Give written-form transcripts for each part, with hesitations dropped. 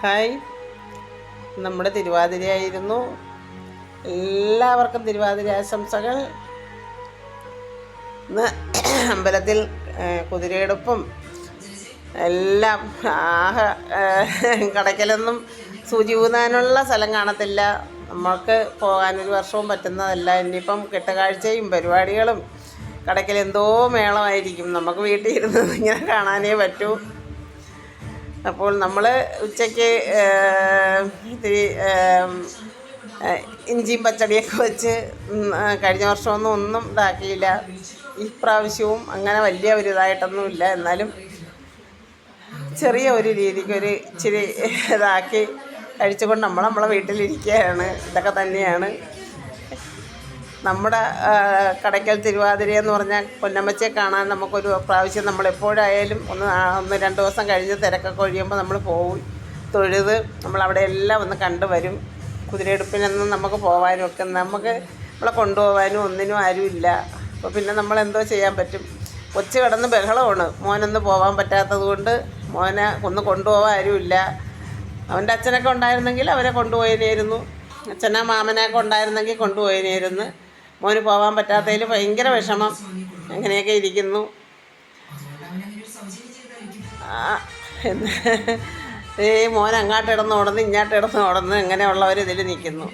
Hi, നമ്മുടെ തിരുവാതിരയായിരുന്നു. എല്ലാവർക്കും തിരുവാതിര ആശംസകൾ. ഇന്ന് അമ്പലത്തിൽ കുതിരയെടുപ്പും എല്ലാം കടയ്ക്കലൊന്നും സൂചി ഊതാനുള്ള സ്ഥലം കാണത്തില്ല. നമ്മൾക്ക് പോകാനൊരു വർഷവും പറ്റുന്നതല്ല. ഇനിയിപ്പം കെട്ടുകാഴ്ചയും പരിപാടികളും കടയ്ക്കൽ എന്തോ മേളമായിരിക്കും. നമുക്ക് വീട്ടിൽ ഇരുന്ന് ഇങ്ങനെ കാണാനേ പറ്റൂ. അപ്പോൾ നമ്മൾ ഉച്ചയ്ക്ക് ഇത്തിരി ഇഞ്ചിയും പച്ചടിയൊക്കെ വെച്ച് കഴിഞ്ഞ വർഷമൊന്നും ഇതാക്കിയില്ല. ഈ പ്രാവശ്യവും അങ്ങനെ വലിയ ഒരു ഇതായിട്ടൊന്നുമില്ല. എന്നാലും ചെറിയ ഒരു രീതിക്കൊരു ഇച്ചിരി ഇതാക്കി കഴിച്ചുകൊണ്ട് നമ്മളെ വീട്ടിലിരിക്കുകയാണ്. ഇതൊക്കെ തന്നെയാണ് നമ്മുടെ കടയ്ക്കൽ തിരുവാതിര എന്ന് പറഞ്ഞാൽ. പൊന്നമ്മച്ചയെ കാണാൻ നമുക്കൊരു പ്രാവശ്യം നമ്മളെപ്പോഴായാലും ഒന്ന് 2 ദിവസം കഴിഞ്ഞ് തിരക്കൊക്കെ ഒഴിയുമ്പോൾ നമ്മൾ പോവും, തൊഴുത് നമ്മളവിടെ എല്ലാം ഒന്ന് കണ്ടുവരും. കുതിരയെടുപ്പിനൊന്നും നമുക്ക് പോകാനും ഒക്കെ നമ്മളെ കൊണ്ടുപോകാനും ഒന്നിനും ആരുമില്ല. അപ്പോൾ പിന്നെ നമ്മളെന്തോ ചെയ്യാൻ പറ്റും. കൊച്ചു കിടന്ന് ബഹളമാണ്. മോനൊന്ന് പോകാൻ പറ്റാത്തത് കൊണ്ട് മോനെ ഒന്ന് കൊണ്ടുപോകാൻ ആരുമില്ല. അവൻ്റെ അച്ഛനൊക്കെ ഉണ്ടായിരുന്നെങ്കിൽ അവരെ കൊണ്ടുപോയതിനായിരുന്നു. അച്ഛനാ മാമനൊക്കെ ഉണ്ടായിരുന്നെങ്കിൽ കൊണ്ടുപോയതിനായിരുന്നു. മോന് പോകാൻ പറ്റാത്തതിൽ ഭയങ്കര വിഷമം. അങ്ങനെയൊക്കെ ഇരിക്കുന്നു. ഈ മോൻ അങ്ങോട്ട് ഇടന്ന് ഓടുന്നു, ഇങ്ങോട്ട് ഇടന്ന് ഓടുന്നു, അങ്ങനെയുള്ളവർ ഇതിൽ നിൽക്കുന്നു.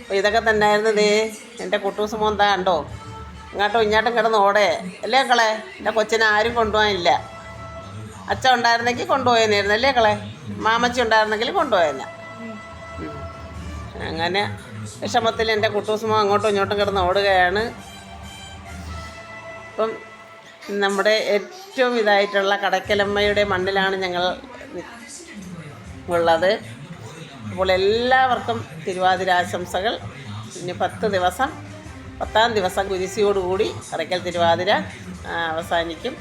അപ്പോൾ ഇതൊക്കെ തന്നെയായിരുന്നു. എൻ്റെ കുട്ടൂസ് മോൻ എന്താ കണ്ടോ, ഇങ്ങോട്ടും ഇങ്ങോട്ടും കിടന്ന് ഓടേ അല്ലേ കളെ. എൻ്റെ കൊച്ചിനെ ആരും കൊണ്ടുപോകാനില്ല. അച്ഛൻ ഉണ്ടായിരുന്നെങ്കിൽ കൊണ്ടുപോയതിനായിരുന്നു അല്ലേ കളെ. മാമച്ചി ഉണ്ടായിരുന്നെങ്കിൽ കൊണ്ടുപോയതിനാ. അങ്ങനെ വിഷമത്തിൽ എൻ്റെ കുട്ടൂസുമോ അങ്ങോട്ടും ഇങ്ങോട്ടും കിടന്ന് ഓടുകയാണ്. അപ്പം നമ്മുടെ ഏറ്റവും ഇതായിട്ടുള്ള കടയ്ക്കലമ്മയുടെ മണ്ണിലാണ് ഞങ്ങൾ ഉള്ളത്. അപ്പോൾ എല്ലാവർക്കും തിരുവാതിരാശംസകൾ. ഇനി 10 ദിവസം, 10ാം ദിവസം കുരിശിയോടുകൂടി കടയ്ക്കൽ തിരുവാതിര അവസാനിക്കും.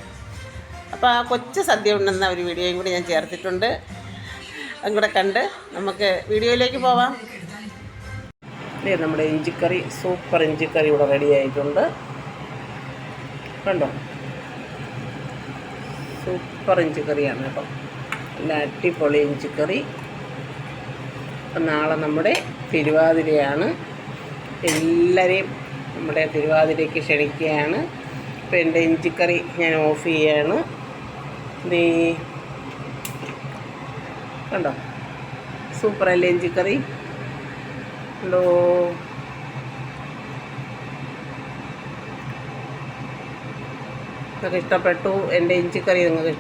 അപ്പോൾ ആ കൊച്ചു സദ്യ ഉണ്ടെന്ന ഒരു വീഡിയോയും കൂടി ഞാൻ ചേർത്തിട്ടുണ്ട്. അതും കൂടെ കണ്ട് നമുക്ക് വീഡിയോയിലേക്ക് പോവാം. നമ്മുടെ ഇഞ്ചിക്കറി, സൂപ്പർ ഇഞ്ചിക്കറി ഇവിടെ റെഡി ആയിട്ടുണ്ട്. കണ്ടോ, സൂപ്പർ ഇഞ്ചിക്കറിയാണ് കേട്ടോ. നല്ല അടിപൊളി ഇഞ്ചിക്കറി. അപ്പം നാളെ നമ്മുടെ തിരുവാതിരയാണ്. എല്ലാവരെയും നമ്മുടെ തിരുവാതിരയ്ക്ക് ക്ഷണിക്കുകയാണ്. അപ്പോൾ എൻ്റെ ഇഞ്ചിക്കറി ഞാൻ ഓഫ് ചെയ്യാണ്. കണ്ടോ, സൂപ്പറല്ലേ ഇഞ്ചിക്കറി. ഹലോ, നിങ്ങൾക്ക് ഇഷ്ടപ്പെട്ടു എൻ്റെ ഇഞ്ചിക്കറി? നിങ്ങൾക്ക്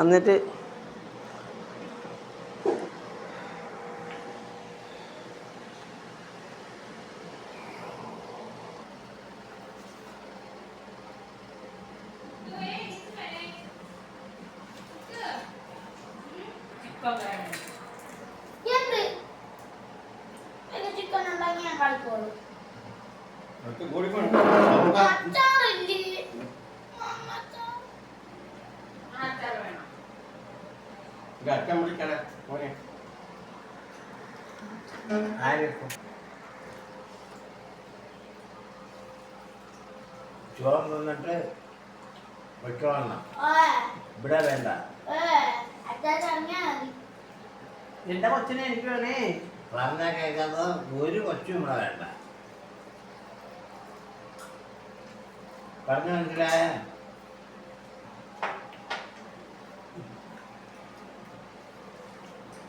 എന്നിട്ട് ചോറ് തിന്നിട്ട് വെക്കണം. ഇവിടെ വേണ്ട. എൻ്റെ കൊച്ചിനെ എനിക്ക് വേണേ. പറഞ്ഞാൽ കേൾക്കാതെ ഒരു കൊച്ചും ഇവിടെ വേണ്ട. പറഞ്ഞു മനസ്സിലായ?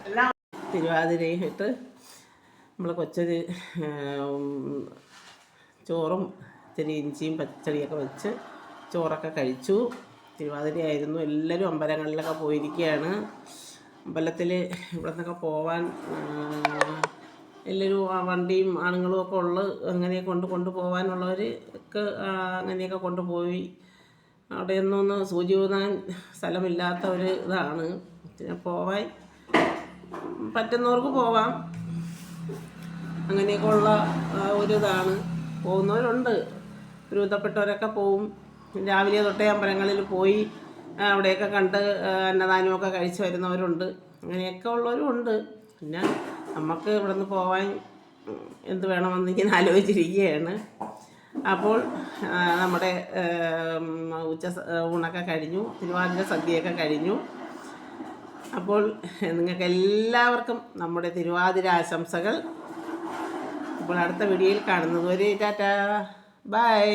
എല്ലാം തിരുവാതിരയിട്ട് നമ്മൾ കൊച്ചൊരു ചോറും ഇത്തിരി ഇഞ്ചിയും പച്ചടിയൊക്കെ വെച്ച് ചോറൊക്കെ കഴിച്ചു. തിരുവാതിരയായിരുന്നു. എല്ലാവരും അമ്പലങ്ങളിലൊക്കെ പോയിരിക്കുകയാണ്. അമ്പലത്തിൽ ഇവിടെ നിന്നൊക്കെ പോവാൻ എല്ലാവരും വണ്ടിയും ആണുങ്ങളും ഒക്കെ അങ്ങനെ കൊണ്ടുപോകാനുള്ളവർ ഒക്കെ അങ്ങനെയൊക്കെ കൊണ്ടുപോയി. അവിടെയൊന്നും സൂചി ഊതാൻ സ്ഥലമില്ലാത്ത ഒരു ഇതാണ്. പോവാൻ പറ്റുന്നവർക്ക് പോവാം. അങ്ങനെയൊക്കെ ഉള്ള ഒരു ഇതാണ്. പോകുന്നവരുണ്ട്, ഒരുവിധപ്പെട്ടവരൊക്കെ പോവും. രാവിലെ തൊട്ടേ അമ്പലങ്ങളിൽ പോയി അവിടെയൊക്കെ കണ്ട് അന്നദാനമൊക്കെ കഴിച്ച് വരുന്നവരുണ്ട്. അങ്ങനെയൊക്കെ ഉള്ളവരും ഉണ്ട്. പിന്നെ നമുക്ക് ഇവിടെ നിന്ന് പോകാൻ എന്ത് വേണമെന്ന് ഇങ്ങനെ ആലോചിച്ചിരിക്കുകയാണ്. അപ്പോൾ നമ്മുടെ ഊണൊക്കെ കഴിഞ്ഞു, തിരുവാതിര സദ്യയൊക്കെ കഴിഞ്ഞു. അപ്പോൾ നിങ്ങൾക്ക് എല്ലാവർക്കും നമ്മുടെ തിരുവാതിര ആശംസകൾ. അപ്പോൾ അടുത്ത വീഡിയോയിൽ കാണുന്നത് വരെ ടാറ്റാ, ബൈ.